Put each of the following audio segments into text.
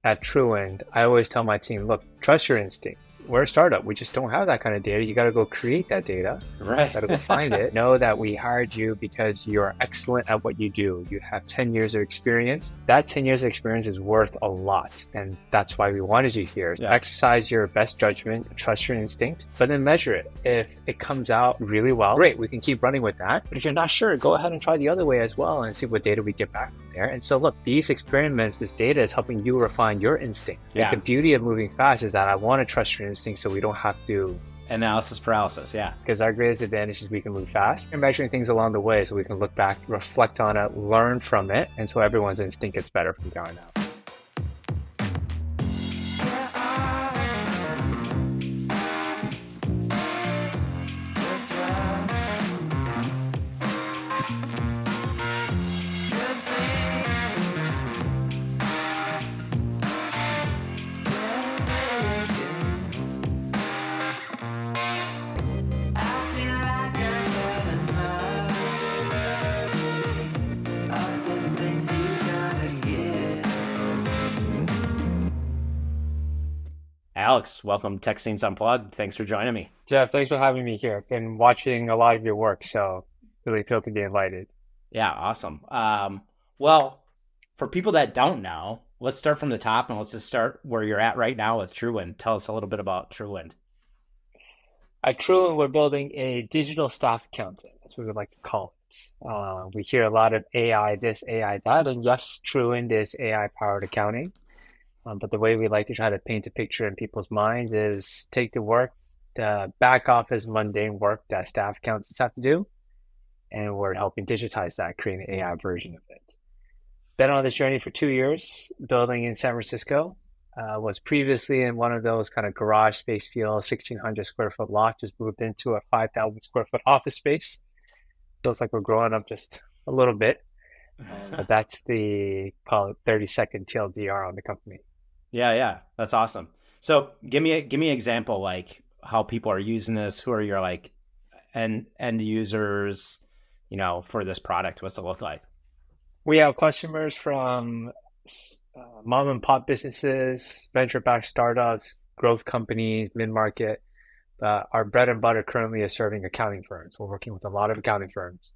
at Truewind, I always tell my team, look, trust your instinct. We're a startup. We just don't have that kind of data. You got to go create that data. Right. Got to go find it. Know that we hired you because you're excellent at what you do. You have 10 years of experience. That 10 years of experience is worth a lot. And that's why we wanted you here. Yeah. Exercise your best judgment, trust your instinct, but then measure it. If it comes out really well, great, we can keep running with that. But if you're not sure, go ahead and try the other way as well and see what data we get back from there. And so look, these experiments, this data is helping you refine your instinct. Yeah. And the beauty of moving fast is that I want to trust your instinct so we don't have to analysis paralysis. Yeah. Because our greatest advantage is we can move fast and measuring things along the way so we can look back, reflect on it, learn from it. And so everyone's instinct gets better from here on out. Alex, welcome to Tech Scenes Unplugged. Thanks for joining me. Jeff, thanks for having me here. I've been watching a lot of your work, so really feel to be invited. Yeah, awesome. Well, for people that don't know, let's start from the top and let's just start where you're at right now with Truewind. Tell us a little bit about Truewind. At Truewind, we're building a digital staff accountant. That's what we like to call it. We hear a lot of AI this, AI that, and yes, Truewind is AI-powered accounting. But the way we like to try to paint a picture in people's minds is take the work, the back office mundane work that staff accountants have to do, and we're helping digitize that, creating an AI version of it. Been on this journey for 2 years, building in San Francisco. Was previously in one of those kind of garage space feel, 1,600 square foot loft, just moved into a 5,000 square foot office space. Feels like we're growing up just a little bit. But that's the, call it 30-second TLDR on the company. Yeah, that's awesome. So give me an example, like how people are using this. Who are your like end users, for this product? What's it look like? We have customers from mom and pop businesses, venture-backed startups, growth companies, mid-market. Our bread and butter currently is serving accounting firms. We're working with a lot of accounting firms.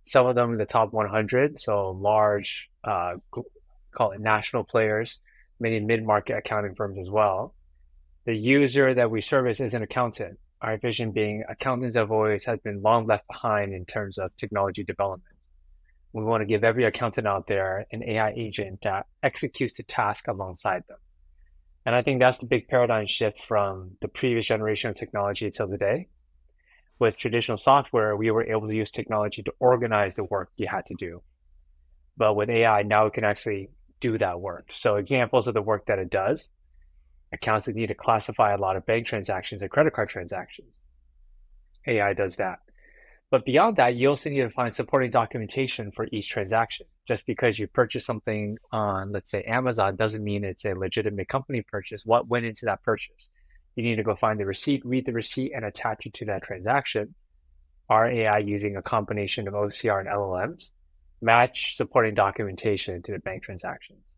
Some of them in the top 100, so large, call it national players. Many mid-market accounting firms as well. The user that we service is an accountant. Our vision being accountants have been long left behind in terms of technology development. We want to give every accountant out there an AI agent that executes the task alongside them. And I think that's the big paradigm shift from the previous generation of technology till today. With traditional software, we were able to use technology to organize the work you had to do. But with AI, now we can actually do that work. So examples of the work that it does, accounts that need to classify a lot of bank transactions and credit card transactions. AI does that. But beyond that, you also need to find supporting documentation for each transaction. Just because you purchase something on, let's say, Amazon doesn't mean it's a legitimate company purchase. What went into that purchase? You need to go find the receipt, read the receipt, and attach it to that transaction. Our AI, using a combination of OCR and LLMs, match supporting documentation to the bank transactions.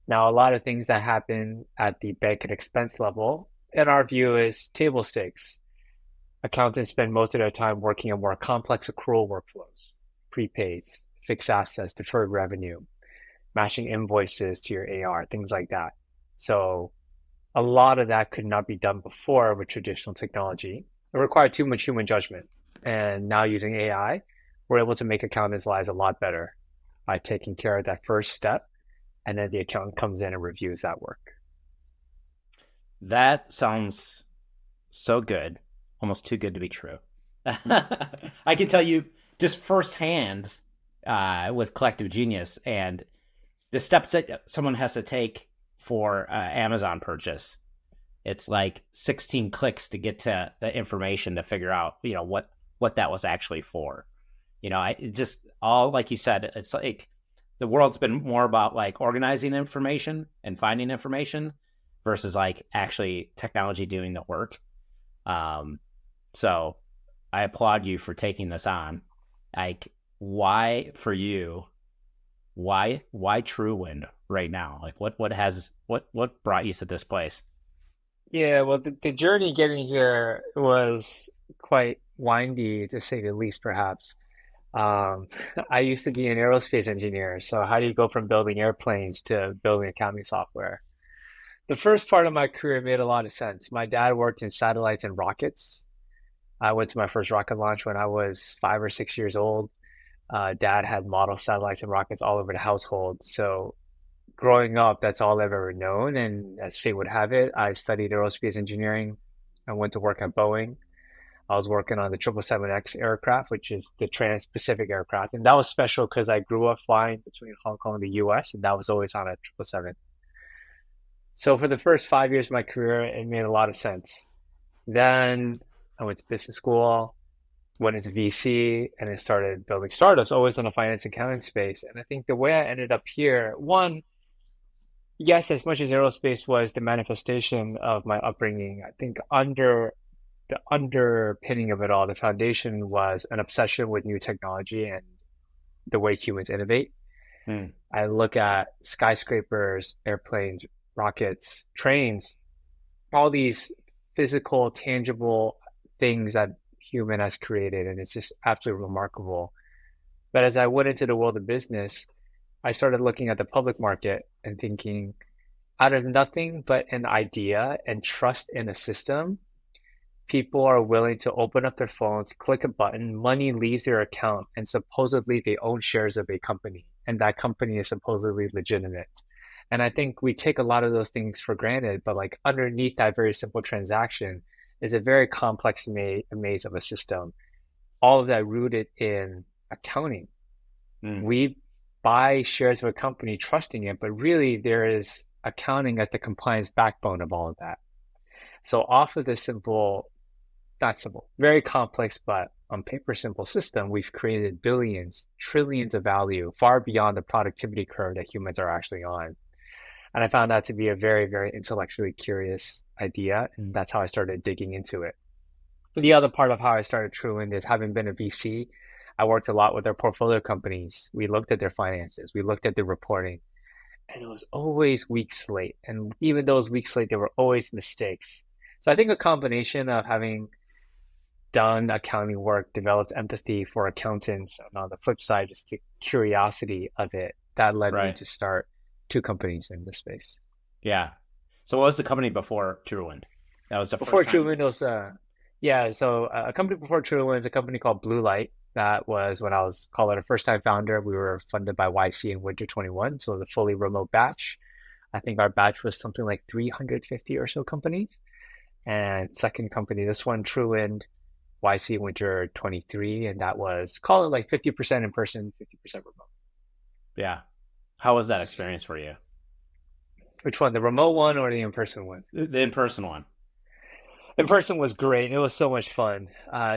Now, a lot of things that happen at the bank and expense level, in our view, is table stakes. Accountants spend most of their time working on more complex accrual workflows, prepaids, fixed assets, deferred revenue, matching invoices to your AR, things like that. So a lot of that could not be done before with traditional technology. It required too much human judgment. And now using AI, we're able to make accountants' lives a lot better by taking care of that first step, and then the accountant comes in and reviews that work. That sounds so good, almost too good to be true. I can tell you just firsthand with Collective Genius and the steps that someone has to take for Amazon purchase. It's like 16 clicks to get to the information to figure out, what that was actually for. All like you said, it's like the world's been more about like organizing information and finding information versus like actually technology doing the work. So I applaud you for taking this on. Like, why for you why Truewind right now? Like what brought you to this place? Yeah, well, the journey getting here was quite windy, to say the least, perhaps. Um, I used to be an aerospace engineer, so how do you go from building airplanes to building accounting software? The first part of my career made a lot of sense. My dad worked in satellites and rockets. I went to my first rocket launch when I was 5 or 6 years old. Dad had model satellites and rockets all over the household. So growing up, that's all I've ever known. And as fate would have it, I studied aerospace engineering. I went to work at Boeing. I was working on the 777X aircraft, which is the Trans-Pacific aircraft. And that was special because I grew up flying between Hong Kong and the US, and that was always on a 777. So for the first 5 years of my career, it made a lot of sense. Then I went to business school, went into VC, and then started building startups, always in the finance accounting space. And I think the way I ended up here, one, yes, as much as aerospace was the manifestation of my upbringing, I think under the underpinning of it all, the foundation was an obsession with new technology and the way humans innovate. Hmm. I look at skyscrapers, airplanes, rockets, trains, all these physical, tangible things that human has created, and it's just absolutely remarkable. But as I went into the world of business, I started looking at the public market and thinking, out of nothing but an idea and trust in a system, people are willing to open up their phones, click a button, money leaves their account, and supposedly they own shares of a company, and that company is supposedly legitimate. And I think we take a lot of those things for granted, but like underneath that very simple transaction is a very complex maze of a system. All of that rooted in accounting. Hmm. We buy shares of a company trusting it, but really there is accounting as the compliance backbone of all of that. So off of this simple, not simple, very complex, but on paper simple system, we've created billions, trillions of value far beyond the productivity curve that humans are actually on. And I found that to be a very, very intellectually curious idea. And that's how I started digging into it. The other part of how I started Truewind is having been a VC, I worked a lot with their portfolio companies. We looked at their finances, we looked at their reporting, and it was always weeks late. And even those weeks late, there were always mistakes. So I think a combination of having done accounting work, developed empathy for accountants, and on the flip side, just the curiosity of it, that led me Right. to start two companies in this space. Yeah. So what was the company before Truewind? That was the Before first time. Truewind was, yeah, so a company before Truewind is a company called Blue Light. That was when I was called it a first-time founder. We were funded by YC in Winter 21, so the fully remote batch. I think our batch was something like 350 or so companies. And second company, this one, Truewind, YC Winter 23, and that was, call it like 50% in person, 50% remote. Yeah. How was that experience for you? Which one, the remote one or the in-person one? The in-person one. In person was great. It was so much fun.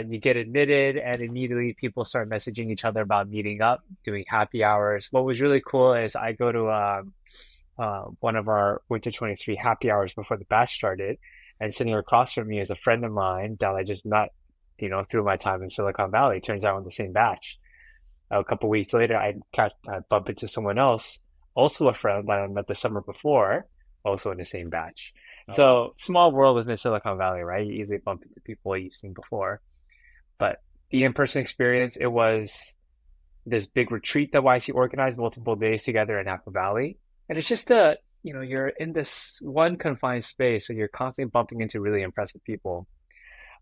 You get admitted, and immediately people start messaging each other about meeting up, doing happy hours. What was really cool is I go to one of our Winter 23 happy hours before the batch started, and sitting across from me is a friend of mine that I just met, through my time in Silicon Valley. Turns out we're in the same batch. A couple weeks later, I bump into someone else, also a friend that I met the summer before, also in the same batch. Oh wow. So small world within Silicon Valley, right? You easily bump into people you've seen before. But the in-person experience, it was this big retreat that YC organized multiple days together in Napa Valley. And it's just you're in this one confined space, so you're constantly bumping into really impressive people.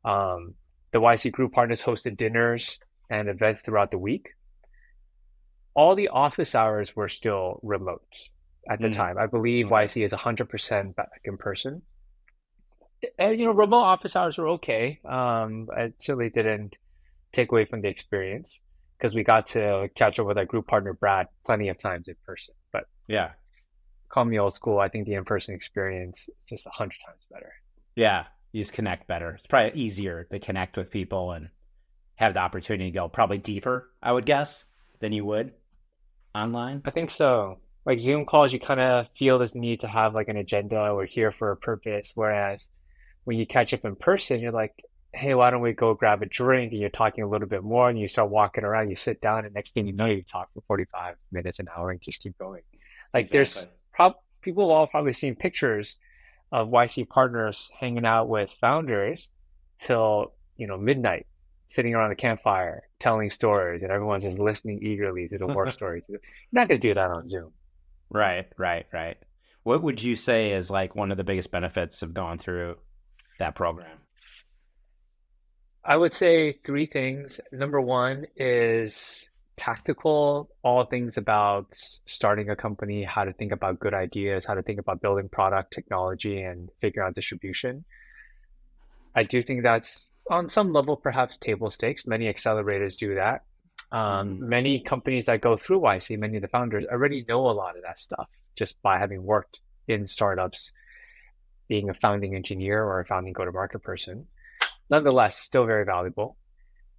Um, the YC group partners hosted dinners and events throughout the week. All the office hours were still remote at the Mm, time. I believe okay. YC is 100% back in person. And, remote office hours were okay. It certainly didn't take away from the experience because we got to catch up with our group partner, Brad, plenty of times in person. But Yeah. call me old school. I think the in-person experience is just 100 times better. Yeah. You just connect better. It's probably easier to connect with people and have the opportunity to go probably deeper, I would guess, than you would online. I think so. Like Zoom calls, you kind of feel this need to have like an agenda or here for a purpose. Whereas when you catch up in person, you're like, hey, why don't we go grab a drink? And you're talking a little bit more and you start walking around, you sit down, and next thing you know, you talk for 45 minutes, an hour, and just keep going. Like Exactly. people have all probably seen pictures of YC partners hanging out with founders till, midnight, sitting around the campfire, telling stories, and everyone's just listening eagerly to the war stories. You're not going to do that on Zoom. Right, right, right. What would you say is like one of the biggest benefits of going through that program? I would say three things. Number one is tactical, all things about starting a company, how to think about good ideas, how to think about building product technology and figure out distribution. I do think that's on some level perhaps table stakes. Many accelerators do that. Hmm. Many companies that go through YC, many of the founders already know a lot of that stuff just by having worked in startups, being a founding engineer or a founding go-to-market person. Nonetheless, still very valuable.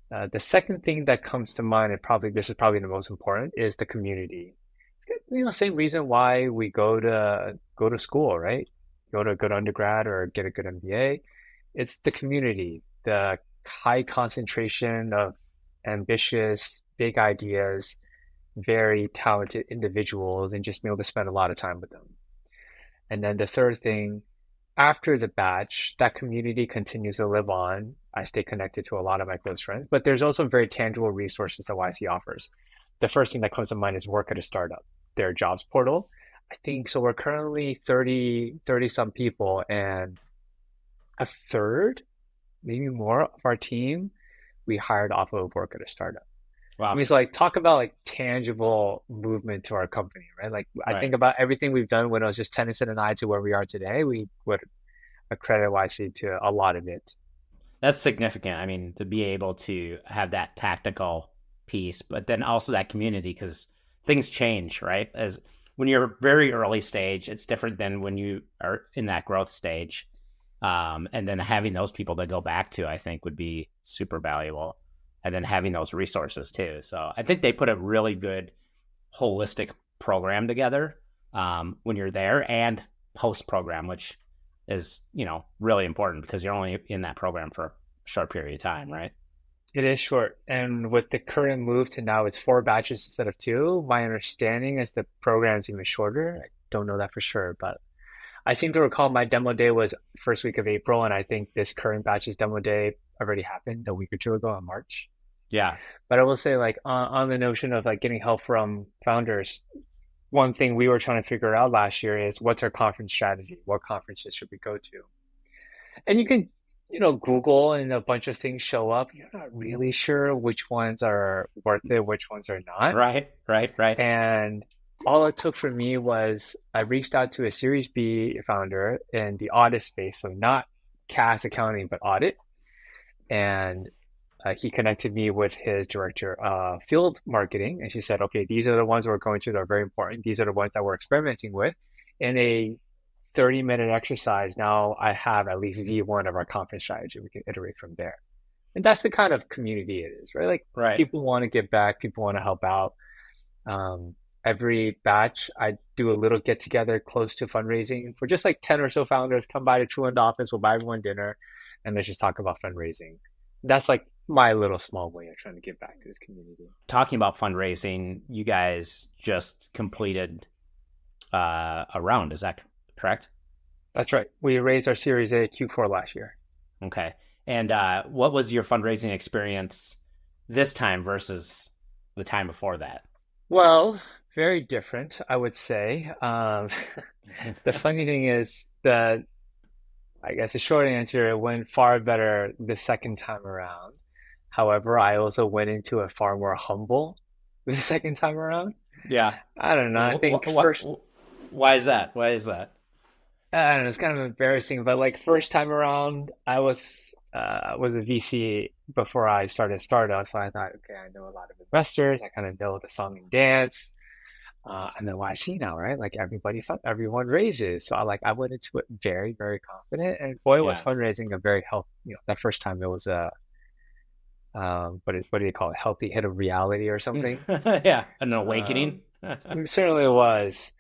The second thing that comes to mind, and probably this is probably the most important, is the community. Same reason why we go to school, right? Go to a good undergrad or get a good MBA. It's the community, the high concentration of ambitious, big ideas, very talented individuals, and just being able to spend a lot of time with them. And then the third thing, after the batch, that community continues to live on. I stay connected to a lot of my close friends, but there's also very tangible resources that YC offers. The first thing that comes to mind is work at a startup, their jobs portal. I think so. We're currently 30 some people, and a third, maybe more of our team, we hired off of work at a startup. I Wow. mean, it's like talk about like tangible movement to our company, right? Like I Right. think about everything we've done when it was just Tennyson and I to where we are today. We would accredit YC to a lot of it. That's significant. I mean, to be able to have that tactical piece, but then also that community, because things change, right? As when you're very early stage, it's different than when you are in that growth stage. And then having those people to go back to, I think, would be super valuable. And then having those resources too. So I think they put a really good holistic program together when you're there, and post program, which is, really important because you're only in that program for a short period of time, right? It is short. And with the current move to now it's 4 batches instead of two, my understanding is the program's even shorter. I don't know that for sure, but I seem to recall my demo day was first week of April, and I think this current batch's demo day already happened a week or two ago in March. Yeah. But I will say, like on the notion of like getting help from founders, one thing we were trying to figure out last year is what's our conference strategy? What conferences should we go to? And you can, Google and a bunch of things show up. You're not really sure which ones are worth it, which ones are not. Right, right, right. And all it took for me was I reached out to a Series B founder in the audit space, so not CAS accounting, but audit. And he connected me with his director of field marketing. And she said, okay, these are the ones we're going to that are very important. These are the ones that we're experimenting with. In a 30-minute exercise, now I have at least V1 of our conference strategy. We can iterate from there. And that's the kind of community it is, right? Like Right. people want to give back, people want to help out. Every batch, I do a little get together close to fundraising for just like 10 or so founders. Come by the Truewind office, we'll buy everyone dinner, and let's just talk about fundraising. That's like my little small way of trying to give back to this community. Talking about fundraising, you guys just completed a round. Is that correct? That's right. We raised our Series A Q4 last year. Okay. And what was your fundraising experience this time versus the time before that? Well, very different, I would say. The funny thing is that I guess the short answer, it went far better the second time around. However, I also went into it far more humble the second time around. Yeah. I don't know. I think first, Why is that? Why is that? I don't know. It's kind of embarrassing, but like first time around, I was a VC before I started a startup, so I thought, okay, I know a lot of investors. I kind of know the song and dance. And then what I see now, right? Like everyone raises. So I went into it very, very confident. And boy, was Yeah. fundraising a very healthy, that first time it was a, what do you call it? Healthy hit of reality or something. Yeah. An awakening. It certainly was.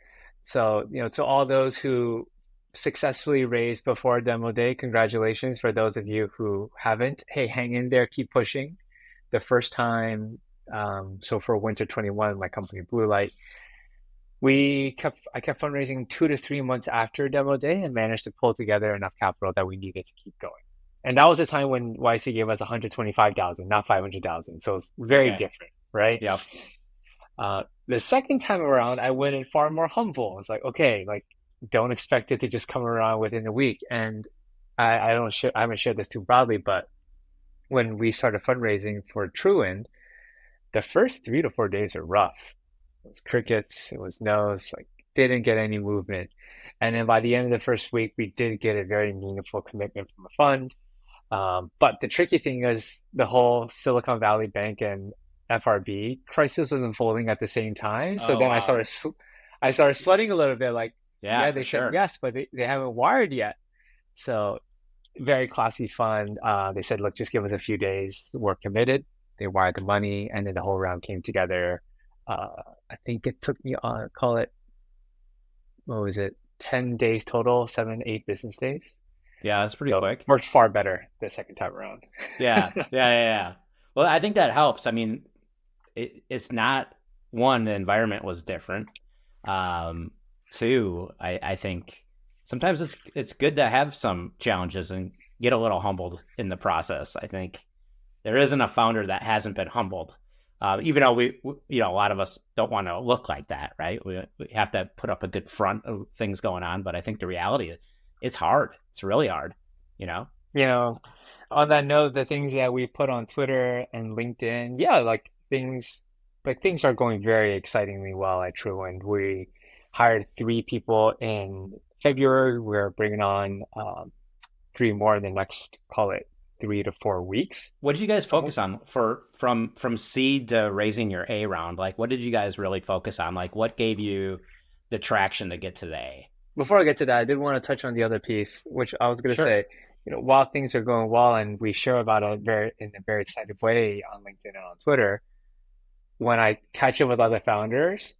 So, to all those who successfully raised before demo day. Congratulations for those of you who haven't. Hey, hang in there, keep pushing. The first time, so for Winter 21, my company Blue Light, I kept fundraising 2 to 3 months after demo day and managed to pull together enough capital that we needed to keep going. And that was a time when YC gave us 125,000, not 500,000. So it's very different, right? Yeah. The second time around, I went in far more humble. It's like, okay, like don't expect it to just come around within a week. And I haven't shared this too broadly, but when we started fundraising for Truewind, the first 3 to 4 days are rough. It was crickets, it was no's, like didn't get any movement. And then by the end of the first week, we did get a very meaningful commitment from a fund. But the tricky thing is the whole Silicon Valley Bank and FRB crisis was unfolding at the same time. So then wow. I started sweating a little bit, like, yeah they said yes, but they haven't wired yet. So very classy fund. They said, look, just give us a few days. We're committed. They wired the money, and then the whole round came together. I think it took me call it, what was it, 10 days total, 7-8 business days. Yeah, that's pretty quick. Worked far better the second time around. Yeah. Well, I think that helps. I mean, it's not, one, the environment was different. Two, I think sometimes it's good to have some challenges and get a little humbled in the process. I think there isn't a founder that hasn't been humbled. Even though we a lot of us don't want to look like that, right? We have to put up a good front of things going on. But I think the reality is it's hard. It's really hard, on that note, the things that we put on Twitter and LinkedIn, things are going very excitingly well at Truewind. We hired 3 people in February. We're bringing on 3 more in the next, call it 3 to 4 weeks. What did you guys focus on from seed to raising your A round? Like, what did you guys really focus on? Like, what gave you the traction to get to the A? Before I get to that, I did want to touch on the other piece, which I was going to say, while things are going well and we share about it in a very excited way on LinkedIn and on Twitter, when I catch up with other founders,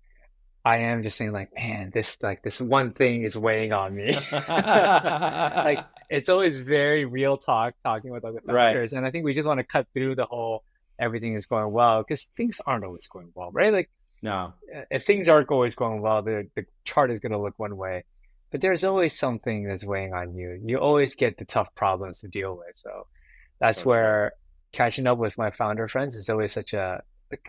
I am just saying like, man, this one thing is weighing on me. Like, it's always very real talking with other founders. Right. And I think we just want to cut through the whole everything is going well, because things aren't always going well, right? Like, no, if things aren't always going well, the chart is going to look one way. But there's always something that's weighing on you. You always get the tough problems to deal with. So that's where catching up with my founder friends is always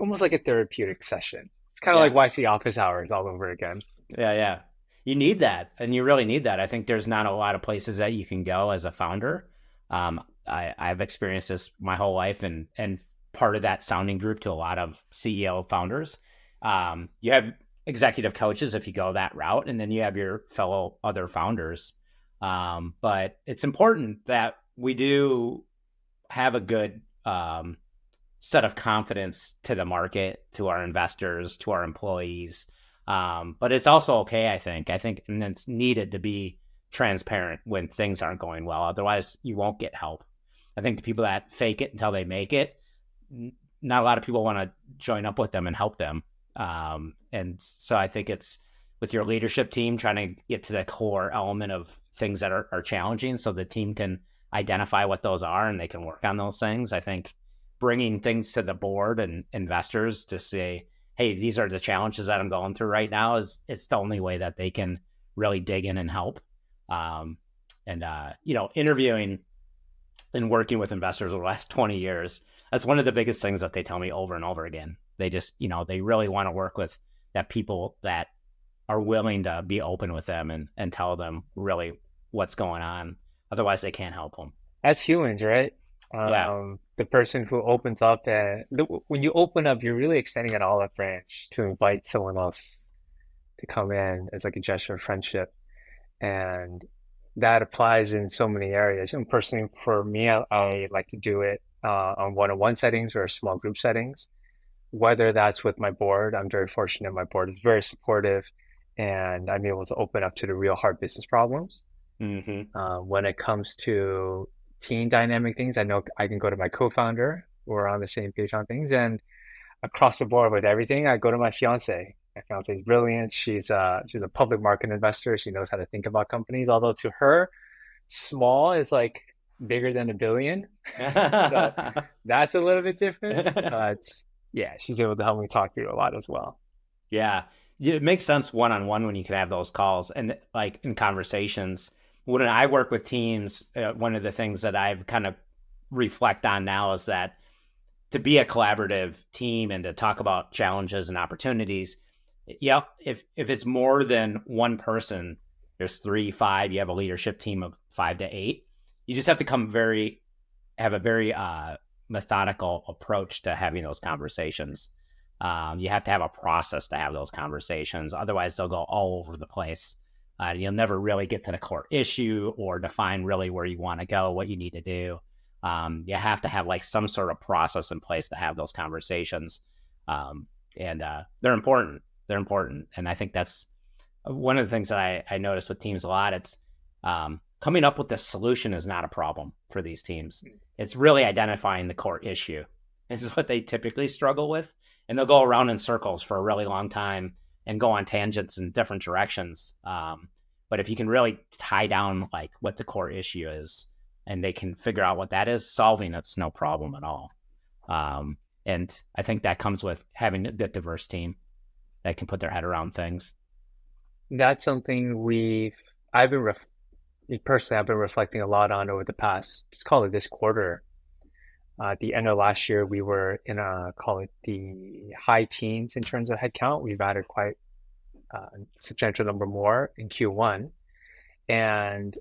almost like a therapeutic session. It's kind of like YC office hours all over again. Yeah. You need that, and you really need that. I think there's not a lot of places that you can go as a founder. I've experienced this my whole life, and part of that sounding group to a lot of CEO founders. You have executive coaches if you go that route, and then you have your fellow other founders. But it's important that we do have a good set of confidence to the market, to our investors, to our employees. But it's also okay, I think, and it's needed to be transparent when things aren't going well. Otherwise, you won't get help. I think the people that fake it until they make it, not a lot of people want to join up with them and help them. And so I think it's with your leadership team trying to get to the core element of things that are challenging so the team can identify what those are and they can work on those things. I think bringing things to the board and investors to say, hey, these are the challenges that I'm going through right now, it's the only way that they can really dig in and help. Interviewing and working with investors over the last 20 years, that's one of the biggest things that they tell me over and over again. They just, they really want to work with that people that are willing to be open with them and tell them really what's going on. Otherwise, they can't help them. That's humans, right? The person who opens up, when you open up, you're really extending an olive branch to invite someone else to come in. It's like a gesture of friendship. And that applies in so many areas. And personally, for me, I like to do it on one-on-one settings or small group settings. Whether that's with my board, I'm very fortunate. My board is very supportive, and I'm able to open up to the real hard business problems. Mm-hmm. When it comes to team dynamic things, I know I can go to my co-founder. We're on the same page on things, and across the board with everything, I go to my fiance, My fiance is brilliant. She's a public market investor. She knows how to think about companies. Although to her, small is like bigger than a billion. So that's a little bit different. But yeah, she's able to help me talk through a lot as well. Yeah. Yeah, it makes sense one-on-one when you can have those calls and like in conversations. When I work with teams, one of the things that I've kind of reflect on now is that to be a collaborative team and to talk about challenges and opportunities, yeah, if it's more than one person, there's 3, 5, you have a leadership team of 5 to 8, you just have to have a very methodical approach to having those conversations. You have to have a process to have those conversations. Otherwise, they'll go all over the place. You'll never really get to the core issue or define really where you want to go, what you need to do. You have to have like some sort of process in place to have those conversations. And they're important. They're important. And I think that's one of the things that I notice with teams a lot. It's coming up with the solution is not a problem for these teams. It's really identifying the core issue. This is what they typically struggle with. And they'll go around in circles for a really long time and go on tangents in different directions. But if you can really tie down like what the core issue is and they can figure out what that is, solving it's no problem at all. And I think that comes with having a diverse team that can put their head around things. That's something me personally, I've been reflecting a lot on over the past, just call it this quarter. At the end of last year, we were in call it the high teens in terms of headcount. We've added quite a substantial number more in Q1. And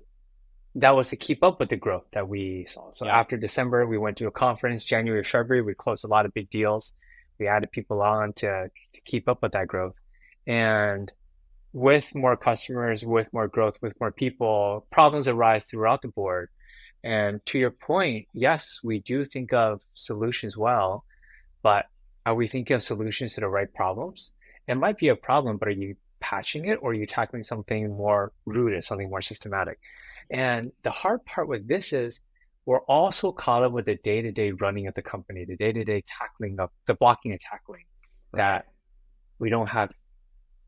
that was to keep up with the growth that we saw. So after December, we went to a conference. January, February, we closed a lot of big deals. We added people on to keep up with that growth. And with more customers, with more growth, with more people, problems arise throughout the board. And to your point, yes, we do think of solutions well, but are we thinking of solutions to the right problems? It might be a problem, but are you patching it or are you tackling something more rooted, something more systematic? And the hard part with this is we're also caught up with the day-to-day running of the company, the day-to-day tackling of the blocking and tackling that we don't have.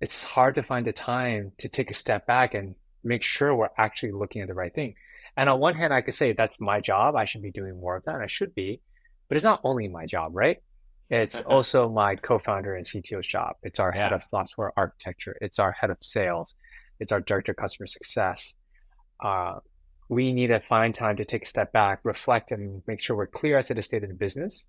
It's hard to find the time to take a step back and make sure we're actually looking at the right thing. And on one hand, I could say that's my job. I should be doing more of that. I should be, but it's not only my job, right? It's also my co-founder and CTO's job. It's our head of software architecture. It's our head of sales. It's our director of customer success. We need to find time to take a step back, reflect, and make sure we're clear as to the state of the business.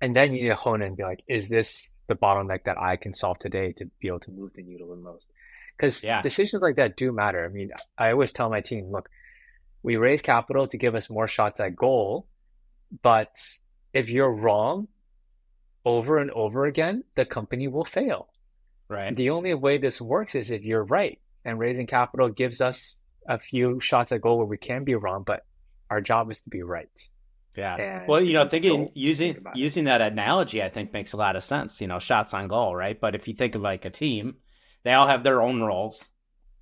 And then you need to hone in and be like, is this the bottleneck that I can solve today to be able to move the needle the most? Because decisions like that do matter. I mean, I always tell my team, look, we raise capital to give us more shots at goal, but if you're wrong over and over again, the company will fail. Right. The only way this works is if you're right, and raising capital gives us a few shots at goal where we can be wrong, but our job is to be right. Yeah. And well, using that analogy, I think makes a lot of sense, shots on goal, right? But if you think of like a team, they all have their own roles,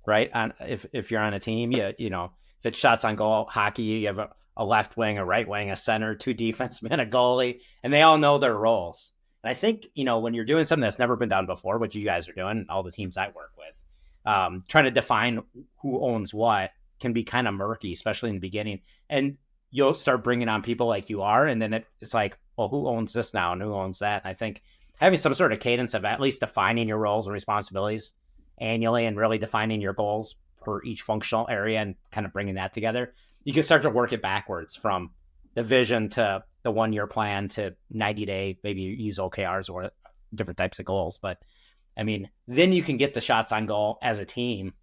right? If you're on a team, if it's shots on goal, hockey, you have a left wing, a right wing, a center, 2 defensemen, a goalie, and they all know their roles. And I think, when you're doing something that's never been done before, what you guys are doing, all the teams I work with, trying to define who owns what can be kind of murky, especially in the beginning. And you'll start bringing on people like you are, and then it's like, well, who owns this now and who owns that? And I think having some sort of cadence of at least defining your roles and responsibilities annually and really defining your goals per each functional area and kind of bringing that together, you can start to work it backwards from the vision to the 1-year plan to 90-day, maybe use OKRs or different types of goals. But I mean, then you can get the shots on goal as a team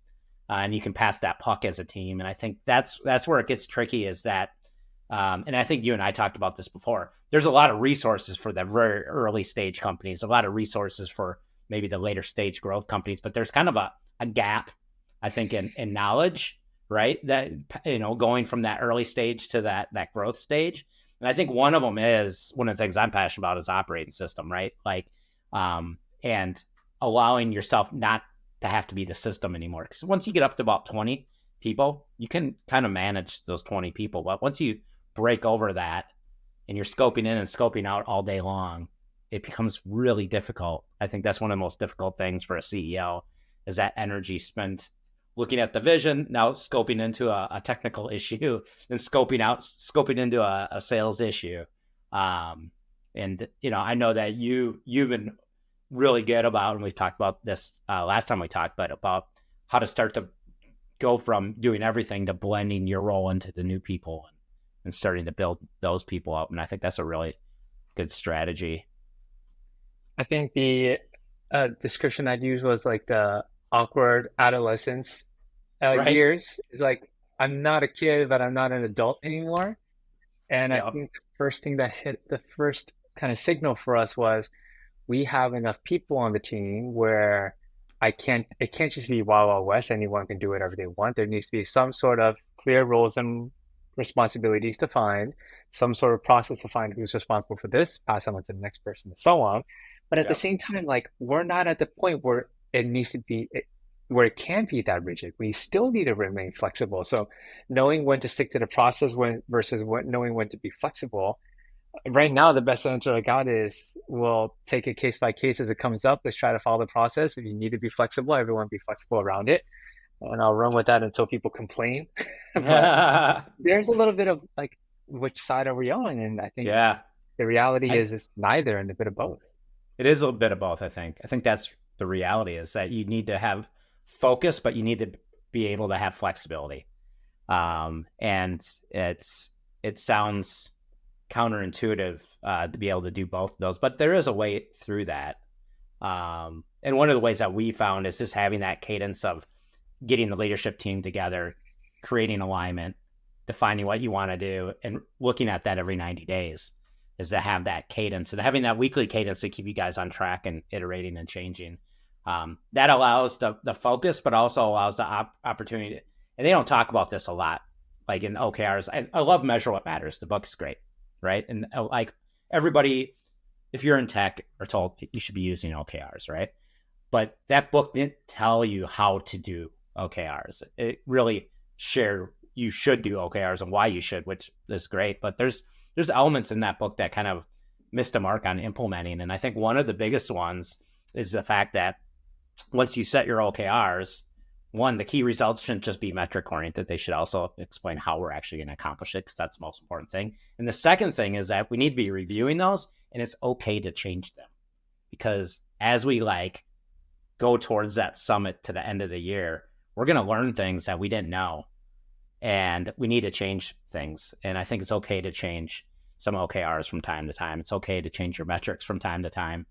and you can pass that puck as a team. And I think that's where it gets tricky is that, and I think you and I talked about this before, there's a lot of resources for the very early stage companies, a lot of resources for maybe the later stage growth companies, but there's kind of a gap, I think, in knowledge, right? That, going from that early stage to that growth stage. And I think one of the things I'm passionate about is operating system, right? Like, and allowing yourself not to have to be the system anymore. Because once you get up to about 20 people, you can kind of manage those 20 people. But once you break over that and you're scoping in and scoping out all day long, it becomes really difficult. I think that's one of the most difficult things for a CEO is that energy spent looking at the vision, now scoping into a technical issue, then scoping into a sales issue. And, I know that you've been really good about, and we talked about this last time we talked, but about how to start to go from doing everything to blending your role into the new people and starting to build those people up. And I think that's a really good strategy. I think the description I'd use was like the awkward adolescence Right. years. It's like, I'm not a kid, but I'm not an adult anymore. And I Yep. think the first thing that hit the first kind of signal for us was we have enough people on the team where it can't just be Wild Wild West. Anyone can do whatever they want. There needs to be some sort of clear roles and responsibilities defined, some sort of process to find who's responsible for this, pass on to the next person, and so on. But at the Yep. same time, like, we're not at the point where it needs to be, where it can't be that rigid. We still need to remain flexible. So knowing when to stick to the process versus knowing when to be flexible. Right now, the best answer I got is we'll take it case by case as it comes up. Let's try to follow the process. If you need to be flexible, everyone be flexible around it. And I'll run with that until people complain. But there's a little bit of like, which side are we on? And I think Yeah. the reality I, is it's neither and a bit of both. it is a bit of both, I think. I think that's the reality is that you need to have focus, but you need to be able to have flexibility. And it sounds counterintuitive to be able to do both of those, but there is a way through that. And one of the ways that we found is just having that cadence of getting the leadership team together, creating alignment, defining what you want to do, and looking at that every 90 days is to have that cadence and having that weekly cadence to keep you guys on track and iterating and changing. That allows the focus, but also allows the opportunity. And they don't talk about this a lot, like in OKRs. I love Measure What Matters. The book is great, right? And like everybody, if you're in tech, are told you should be using OKRs, right? But that book didn't tell you how to do OKRs. It really shared you should do OKRs and why you should, which is great. But there's elements in that book that kind of missed a mark on implementing. And I think one of the biggest ones is the fact that once you set your OKRs, one, the key results shouldn't just be metric oriented. They should also explain how we're actually going to accomplish it, because that's the most important thing. And the second thing is that we need to be reviewing those, and it's okay to change them, because as we go towards that summit to the end of the year, we're going to learn things that we didn't know, and we need to change things. And I think it's okay to change some OKRs from time to time. It's okay to change your metrics from time to time.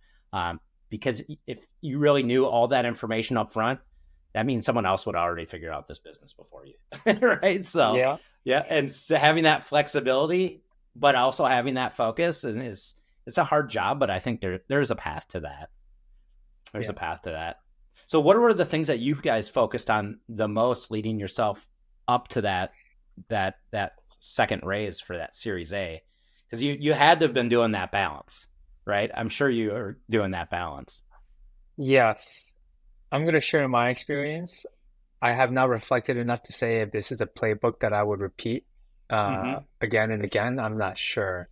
Because if you really knew all that information up front, that means someone else would already figure out this business before you. Right. So, Yeah. yeah. And so having that flexibility, but also having that focus it's a hard job, but I think there's a path to that. There's a path to that. So what were the things that you guys focused on the most leading yourself up to that second raise for that Series A? Because you had to have been doing that balance, right? I'm sure you are doing that balance. Yes. I'm going to share my experience. I have not reflected enough to say if this is a playbook that I would repeat Mm-hmm. again and again. I'm not sure.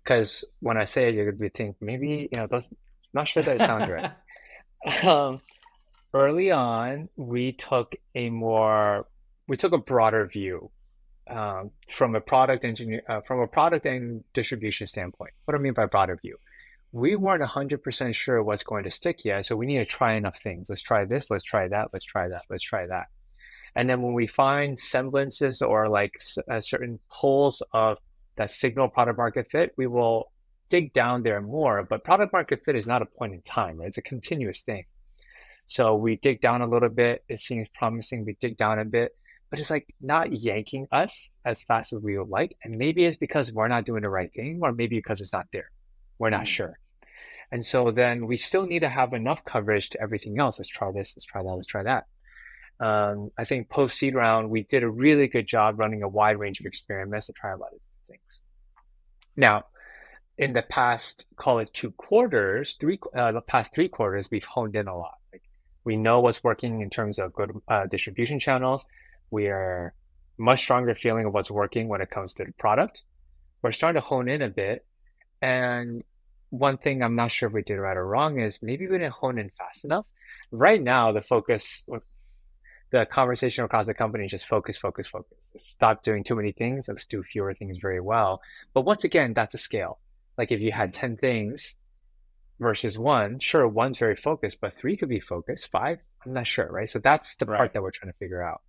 Because when I say it, you're going to think maybe, those, not sure that it sounds right. Um, Early on, we took a broader view from a from a product and distribution standpoint. What do I mean by broader view? We weren't 100% sure what's going to stick yet, so we need to try enough things. Let's try this, let's try that, let's try that, let's try that. And then when we find semblances or certain holes of that signal product market fit, we will dig down there more. But product market fit is not a point in time, right? It's a continuous thing. So we dig down a little bit. It seems promising. We dig down a bit, but it's like not yanking us as fast as we would like. And maybe it's because we're not doing the right thing, or maybe because it's not there. We're not sure. And so then we still need to have enough coverage to everything else. Let's try this, let's try that, let's try that. I think post seed round, we did a really good job running a wide range of experiments to try a lot of different things. Now, in the past, call it the past 3 quarters, we've honed in a lot. We know what's working in terms of good distribution channels. We are much stronger feeling of what's working when it comes to the product. We're starting to hone in a bit, and one thing I'm not sure if we did right or wrong is maybe we didn't hone in fast enough. Right now, the focus, the conversation across the company is just focus, focus, focus. Stop doing too many things. Let's do fewer things very well. But once again, that's a scale. Like if you had 10 things versus one, sure, one's very focused, but three could be focused, five, I'm not sure, right? So that's the part Right. that we're trying to figure out.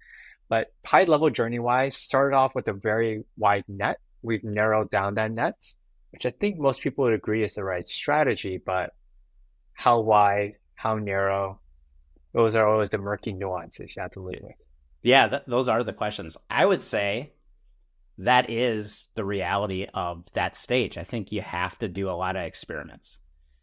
But high level journey wise, started off with a very wide net. We've narrowed down that net, which I think most people would agree is the right strategy, but how wide, how narrow, those are always the murky nuances you have to live with. Yeah, those are the questions. I would say that is the reality of that stage. I think you have to do a lot of experiments.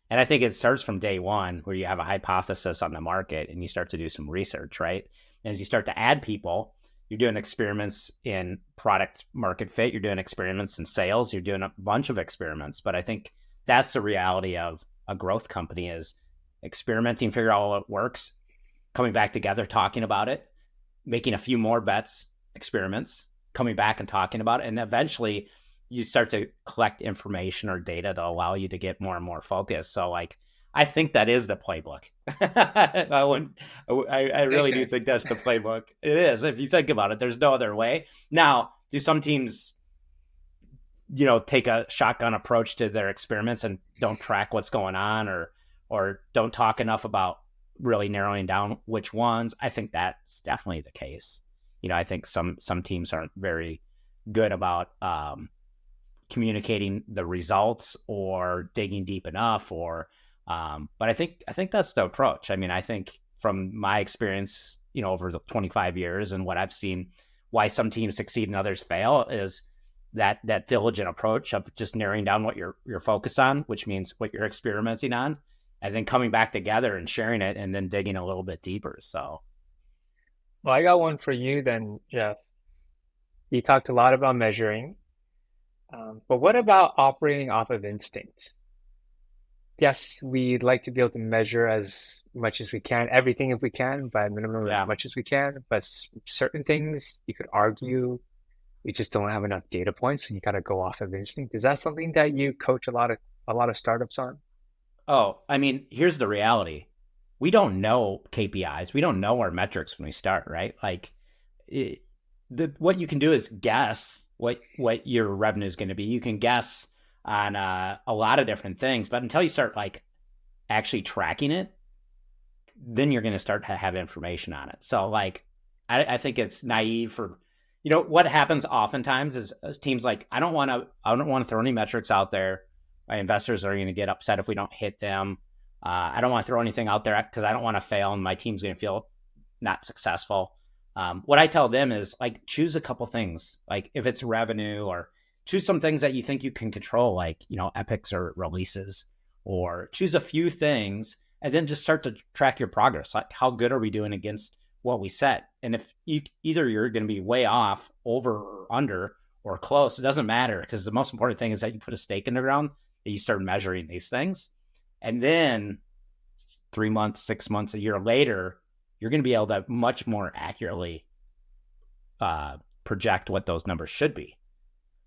And I think it starts from day one where you have a hypothesis on the market and you start to do some research, right? And as you start to add people, you're doing experiments in product market fit, you're doing experiments in sales, you're doing a bunch of experiments. But I think that's the reality of a growth company is experimenting, figure out what works, coming back together, talking about it, making a few more bets, experiments, coming back and talking about it. And eventually you start to collect information or data to allow you to get more and more focused. So like, I think that is the playbook. I really do think that's the playbook. It is. If you think about it, there's no other way. Now, do some teams, take a shotgun approach to their experiments and don't track what's going on or don't talk enough about really narrowing down which ones? I think that's definitely the case. I think some teams aren't very good about communicating the results or digging deep enough but I think that's the approach. I mean, I think from my experience, over the 25 years and what I've seen, why some teams succeed and others fail is that diligent approach of just narrowing down what you're focused on, which means what you're experimenting on, and then coming back together and sharing it and then digging a little bit deeper. So, well, I got one for you then, Jeff. You talked a lot about measuring, but what about operating off of instinct? Yes, we'd like to be able to measure as much as we can, everything if we can, by minimum yeah. as much as we can. But certain things you could argue we just don't have enough data points, and you got to go off of instinct. Is that something that you coach a lot of startups on? Oh, I mean, here's the reality. We don't know KPIs. We don't know our metrics when we start, right? Like, what you can do is guess what your revenue is going to be. You can guess on a lot of different things, but until you start like actually tracking it, then you're going to start to have information on it. So like, I think it's naive for, what happens oftentimes is teams like, I don't want to throw any metrics out there. My investors are going to get upset if we don't hit them. I don't want to throw anything out there because I don't want to fail and my team's going to feel not successful. What I tell them is like, choose a couple things, like if it's revenue, or choose some things that you think you can control, like, epics or releases, or choose a few things and then just start to track your progress. Like, how good are we doing against what we set? And if either you're going to be way off, over or under or close, it doesn't matter, because the most important thing is that you put a stake in the ground, that you start measuring these things. And then 3 months, 6 months, a year later, you're going to be able to much more accurately project what those numbers should be.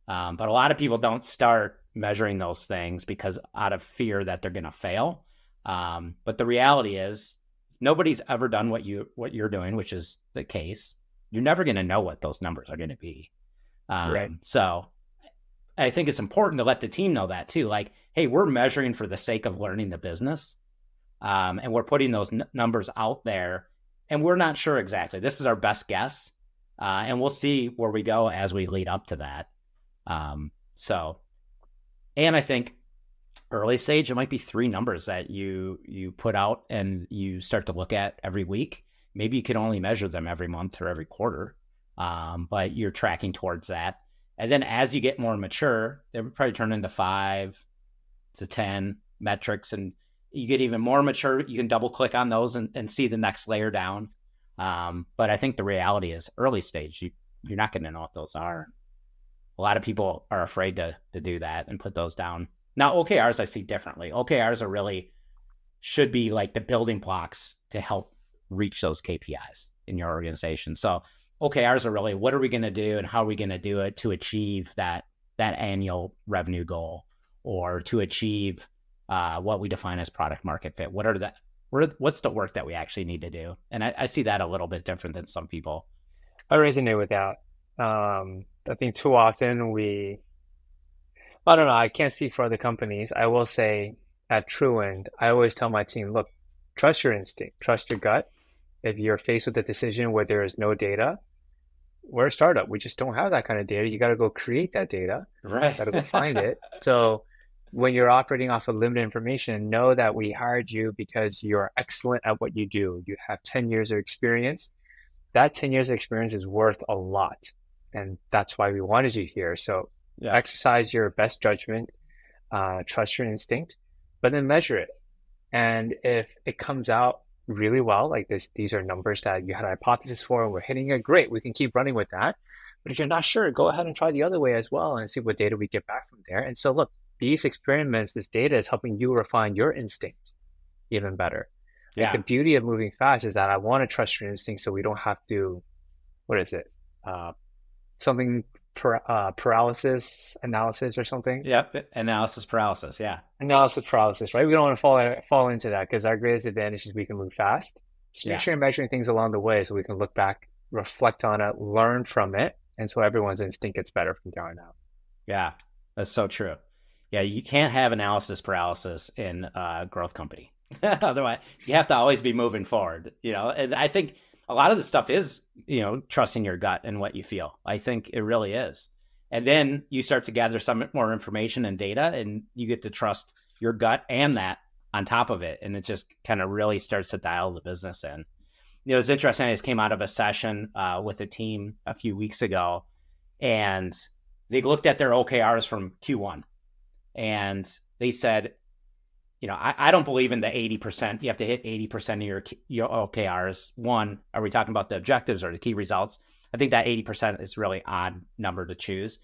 But a lot of people don't start measuring those things because out of fear that they're going to fail. But the reality is nobody's ever done what you're doing, which is the case. You're never going to know what those numbers are going to be. Right. So I think it's important to let the team know that too. Like, hey, we're measuring for the sake of learning the business. And we're putting those numbers out there, and we're not sure exactly. This is our best guess. And we'll see where we go as we lead up to that. And I think early stage, it might be 3 numbers that you put out and you start to look at every week. Maybe you can only measure them every month or every quarter, but you're tracking towards that. And then as you get more mature, they would probably turn into 5 to 10 metrics, and you get even more mature, you can double click on those and see the next layer down. But I think the reality is early stage, you're not going to know what those are. A lot of people are afraid to do that and put those down. Now, OKRs I see differently. OKRs are really should be like the building blocks to help reach those KPIs in your organization. So OKRs are really, what are we going to do and how are we going to do it to achieve that annual revenue goal, or to achieve what we define as product market fit. What's the work that we actually need to do? And I see that a little bit different than some people. I resonate with that. I think too often I don't know, I can't speak for other companies. I will say at Truewind, I always tell my team, look, trust your instinct, trust your gut. If you're faced with a decision where there is no data, we're a startup. We just don't have that kind of data. You got to go create that data. Right. Got to go find it. So when you're operating off of limited information, know that we hired you because you're excellent at what you do. You have 10 years of experience. That 10 years of experience is worth a lot. And that's why we wanted you here. So exercise your best judgment, trust your instinct, but then measure it. And if it comes out really well, like these are numbers that you had a hypothesis for and we're hitting it, great, we can keep running with that. But if you're not sure, go ahead and try the other way as well and see what data we get back from there. And so look, these experiments, this data is helping you refine your instinct even better. Like the beauty of moving fast is that I want to trust your instinct so we don't have to, what is it? Something paralysis analysis or something. Yep, analysis paralysis. Yeah, analysis paralysis, right? We don't want to fall into that because our greatest advantage is we can move fast. So make sure you're measuring things along the way so we can look back, reflect on it, learn from it, and so everyone's instinct gets better from there on out. Yeah, that's so true. Yeah, you can't have analysis paralysis in a growth company. Otherwise, you have to always be moving forward. And I think a lot of the stuff is, trusting your gut and what you feel. I think it really is. And then you start to gather some more information and data, and you get to trust your gut and that on top of it. And it just kind of really starts to dial the business in. It's interesting. I just came out of a session with a team a few weeks ago, and they looked at their OKRs from Q1. And they said, I don't believe in the 80%. You have to hit 80% of your OKRs. One, are we talking about the objectives or the key results? I think that 80% is really odd number to choose.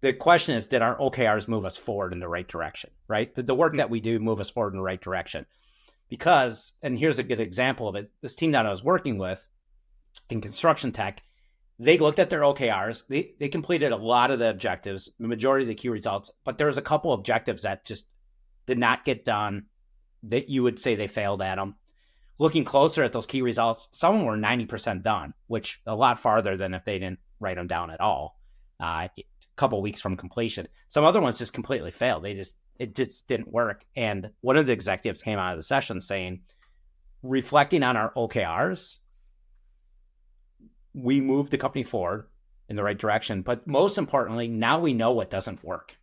The question is, did our OKRs move us forward in the right direction, right? Did the work that we do move us forward in the right direction? Because, and here's a good example of it, this team that I was working with in construction tech, they looked at their OKRs. They completed a lot of the objectives, the majority of the key results, but there was a couple objectives that just did not get done, that you would say they failed at them. Looking closer at those key results, some of them were 90% done, which a lot farther than if they didn't write them down at all. A couple of weeks from completion. Some other ones just completely failed. It just didn't work. And one of the executives came out of the session saying, reflecting on our OKRs, we moved the company forward in the right direction. But most importantly, now we know what doesn't work,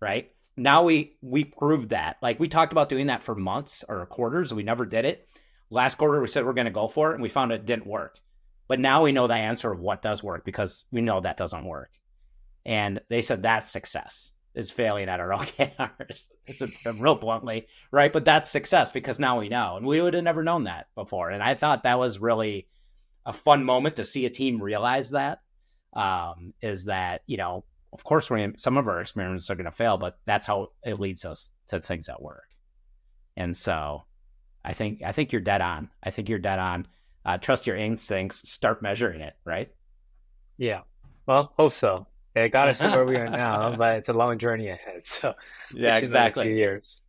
right? Now we proved that. Like, we talked about doing that for months or quarters. We never did it. Last quarter, we said we're going to go for it, and we found it didn't work. But now we know the answer of what does work because we know that doesn't work. And they said that's success, is failing at our OKRs. It's real bluntly, right? But that's success because now we know. And we would have never known that before. And I thought that was really a fun moment to see a team realize that, is that, of course, some of our experiments are going to fail, but that's how it leads us to things that work. And so I think you're dead on. I think you're dead on. Trust your instincts. Start measuring it, right? Yeah. Well, hope so. It got us to where we are now, but it's a long journey ahead. So yeah, exactly. A few years.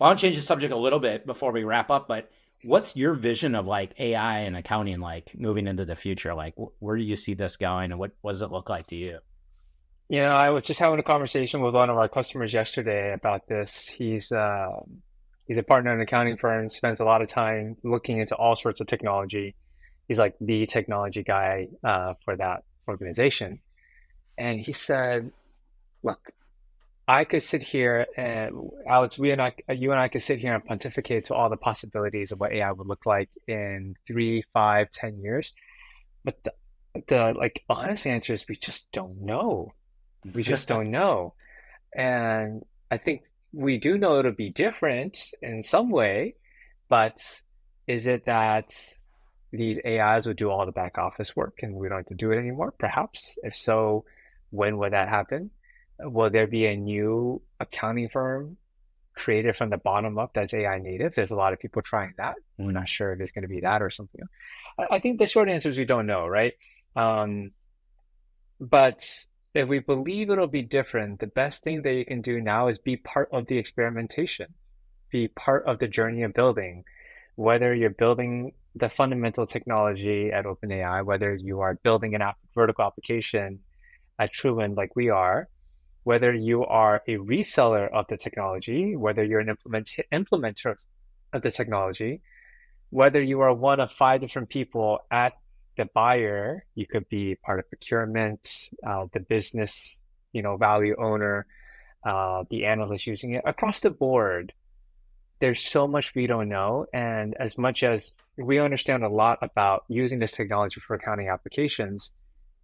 Well, I'll change the subject a little bit before we wrap up, but what's your vision of like AI and accounting, like moving into the future? Like, where do you see this going, and what does it look like to you? I was just having a conversation with one of our customers yesterday about this. He's a partner in an accounting firm, spends a lot of time looking into all sorts of technology. He's like the technology guy for that organization. And he said, look, I could sit here and Alex, you and I could sit here and pontificate to all the possibilities of what AI would look like in 3, 5, 10 years. But the like honest answer is we just don't know. We just don't know. And I think we do know it'll be different in some way, but is it that these AIs will do all the back office work and we don't have to do it anymore? Perhaps. If so, when would that happen? Will there be a new accounting firm created from the bottom up that's AI native? There's a lot of people trying that. We're not sure if there's going to be that or something. I think the short answer is we don't know, right? But if we believe it'll be different, the best thing that you can do now is be part of the experimentation. be part of the journey of building, whether you're building the fundamental technology at OpenAI, whether you are building an vertical application at Truewind like we are, whether you are a reseller of the technology, whether you're an implementer of the technology, whether you are one of 5 different people at the buyer, you could be part of procurement, the business, value owner, the analyst using it across the board. There's so much we don't know. And as much as we understand a lot about using this technology for accounting applications,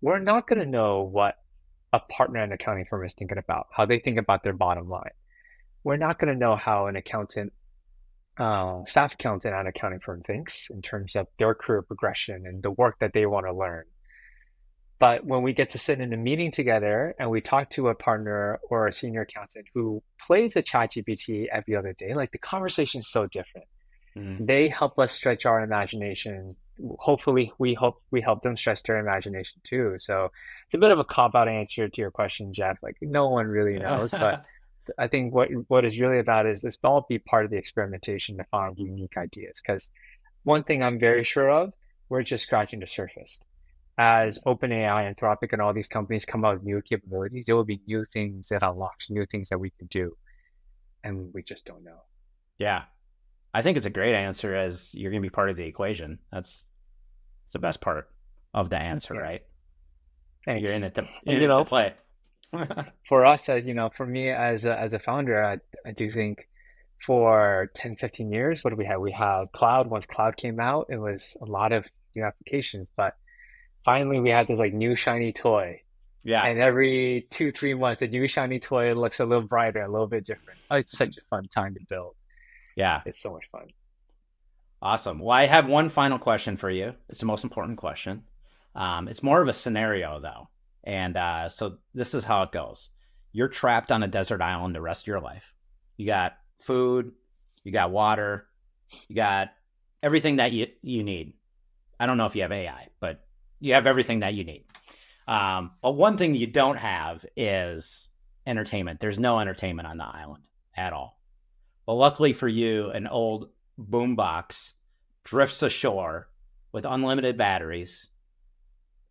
we're not going to know what a partner and accounting firm is thinking about, how they think about their bottom line. We're not going to know how an accountant, staff accountant at an accounting firm thinks in terms of their career progression and the work that they want to learn. But when we get to sit in a meeting together and we talk to a partner or a senior accountant who plays a ChatGPT every other day, like the conversation is so different. They help us stretch our imagination. Hopefully, we help them stretch their imagination too. So it's a bit of a cop-out answer to your question, Jeff. Like no one really knows, but I think what is really about is this all be part of the experimentation to find unique ideas. Because one thing I'm very sure of, we're just scratching the surface. As OpenAI, Anthropic, and all these companies come out with new capabilities, there will be new things that unlocks, new things that we can do, and we just don't know. Yeah, I think it's a great answer, as you're going to be part of the equation. That's the best part of the answer, right? Thanks. You're in it to play. For us, for me as a founder, I do think for 10, 15 years, what do we have? We had cloud. Once cloud came out, it was a lot of new applications, but finally we had this like new shiny toy. Yeah. And every 2-3 months, the new shiny toy looks a little brighter, a little bit different. Oh, it's such a fun time to build. Yeah. It's so much fun. Awesome. Well, I have one final question for you. It's the most important question. It's more of a scenario though. And so this is how it goes. You're trapped on a desert island the rest of your life. You got food, you got water, you got everything that you need. I don't know if you have AI, but you have everything that you need. But one thing you don't have is entertainment. There's no entertainment on the island at all. But luckily for you, an old boombox drifts ashore with unlimited batteries,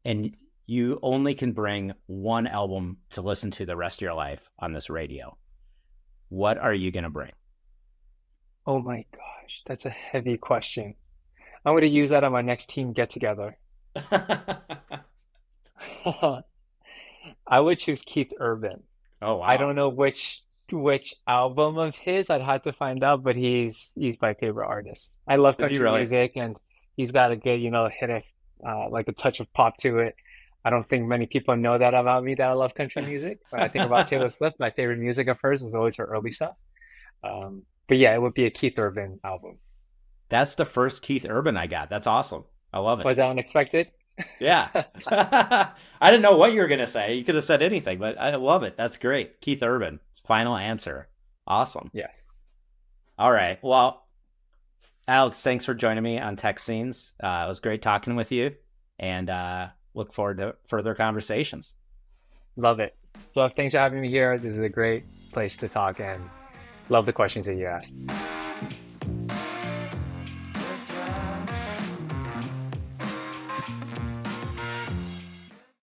and you only can bring one album to listen to the rest of your life on this radio. What are you going to bring? Oh my gosh, that's a heavy question. I'm going to use that on my next team get together. I would choose Keith Urban. Oh wow! I don't know which album of his. I'd have to find out, but he's my favorite artist. I love country music, and he's got a good hit of like a touch of pop to it. I don't think many people know that about me, that I love country music. When I think about Taylor Swift, my favorite music of hers was always her early stuff. But yeah, it would be a Keith Urban album. That's the first Keith Urban I got. That's awesome. I love it. Was that unexpected? Yeah. I didn't know what you were going to say. You could have said anything, but I love it. That's great. Keith Urban. Final answer. Awesome. Yes. All right. Well, Alex, thanks for joining me on Tech Scenes. It was great talking with you, and look forward to further conversations. Love it. Well, thanks for having me here. This is a great place to talk, and love the questions that you asked.